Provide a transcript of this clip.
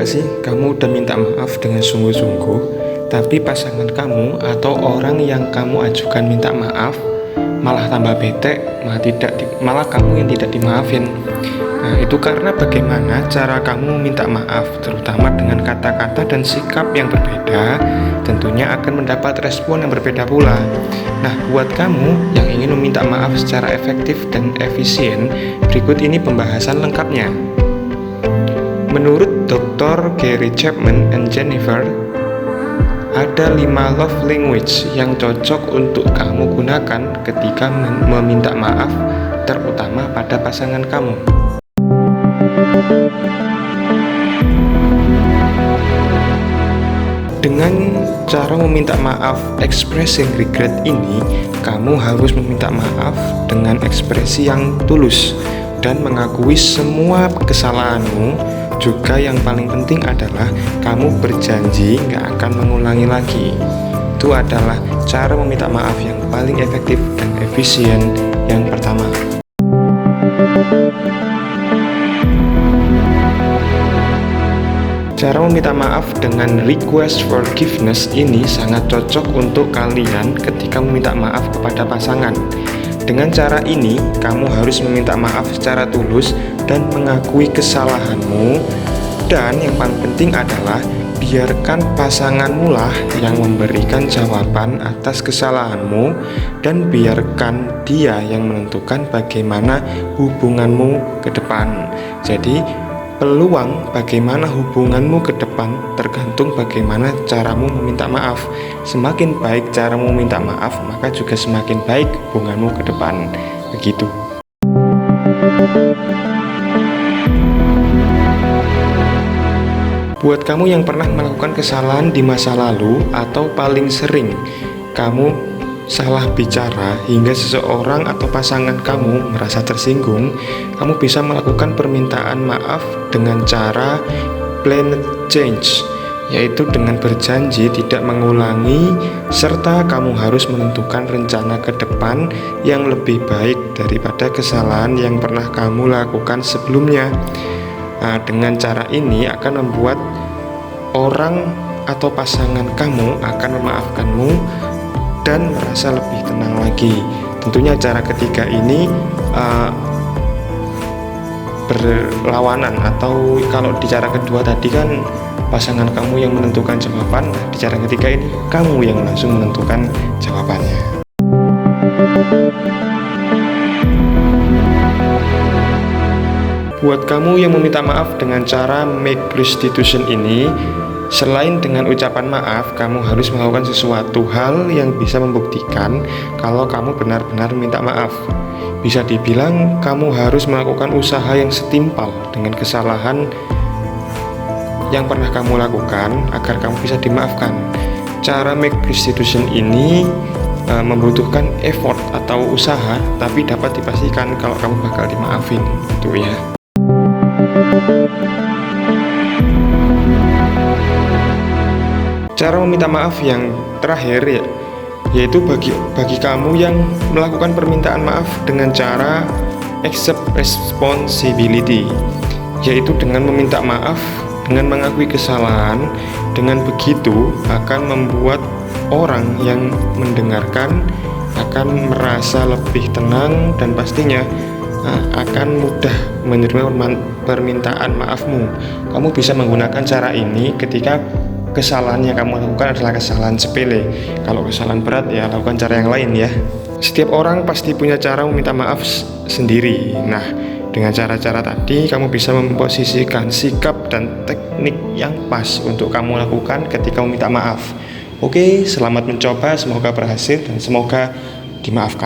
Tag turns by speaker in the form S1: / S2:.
S1: nggak sih kamu udah minta maaf dengan sungguh-sungguh, tapi pasangan kamu atau orang yang kamu ajukan minta maaf malah tambah bete, malah kamu yang tidak dimaafin. Nah, itu karena bagaimana cara kamu minta maaf, terutama dengan kata-kata dan sikap yang berbeda, tentunya akan mendapat respon yang berbeda pula. Nah, buat kamu yang ingin meminta maaf secara efektif dan efisien, berikut ini pembahasan lengkapnya. Menurut Dr. Gary Chapman and Jennifer, ada 5 love language yang cocok untuk kamu gunakan ketika meminta maaf, terutama pada pasangan kamu. Dengan cara meminta maaf expressing regret ini, kamu harus meminta maaf dengan ekspresi yang tulus dan mengakui semua kesalahanmu. Juga yang paling penting adalah kamu berjanji gak akan mengulangi lagi. Itu adalah cara meminta maaf yang paling efektif dan efisien yang pertama. Cara meminta maaf dengan request forgiveness ini sangat cocok untuk kalian ketika meminta maaf kepada pasangan. Dengan cara ini, kamu harus meminta maaf secara tulus dan mengakui kesalahanmu. Dan yang paling penting adalah biarkan pasanganmu lah yang memberikan jawaban atas kesalahanmu, dan biarkan dia yang menentukan bagaimana hubunganmu ke depan. Jadi peluang bagaimana hubunganmu ke depan tergantung bagaimana caramu meminta maaf. Semakin baik caramu meminta maaf, maka juga semakin baik hubunganmu ke depan. Begitu. Buat kamu yang pernah melakukan kesalahan di masa lalu atau paling sering kamu salah bicara hingga seseorang atau pasangan kamu merasa tersinggung, kamu bisa melakukan permintaan maaf dengan cara planned change, yaitu dengan berjanji tidak mengulangi, serta kamu harus menentukan rencana ke depan yang lebih baik daripada kesalahan yang pernah kamu lakukan sebelumnya. Nah, dengan cara ini akan membuat orang atau pasangan kamu akan memaafkanmu dan merasa lebih tenang lagi. Tentunya cara ketiga ini berlawanan, atau kalau di cara kedua tadi kan pasangan kamu yang menentukan jawaban, di cara ketiga ini kamu yang langsung menentukan jawabannya. Buat kamu yang meminta maaf dengan cara make restitution ini, selain dengan ucapan maaf, kamu harus melakukan sesuatu hal yang bisa membuktikan kalau kamu benar-benar minta maaf. Bisa dibilang kamu harus melakukan usaha yang setimpal dengan kesalahan yang pernah kamu lakukan agar kamu bisa dimaafkan. Cara make restitution ini membutuhkan effort atau usaha, tapi dapat dipastikan kalau kamu bakal dimaafin, gitu ya. Cara meminta maaf yang terakhir yaitu bagi kamu yang melakukan permintaan maaf dengan cara accept responsibility, yaitu dengan meminta maaf dengan mengakui kesalahan. Dengan begitu akan membuat orang yang mendengarkan akan merasa lebih tenang dan pastinya akan mudah menerima permintaan maafmu. Kamu bisa menggunakan cara ini ketika kesalahan yang kamu lakukan adalah kesalahan sepele. Kalau kesalahan berat, ya lakukan cara yang lain ya. Setiap orang pasti punya cara meminta maaf sendiri. Nah, dengan cara-cara tadi kamu bisa memposisikan sikap dan teknik yang pas untuk kamu lakukan ketika meminta maaf. Oke, selamat mencoba, semoga berhasil dan semoga dimaafkan.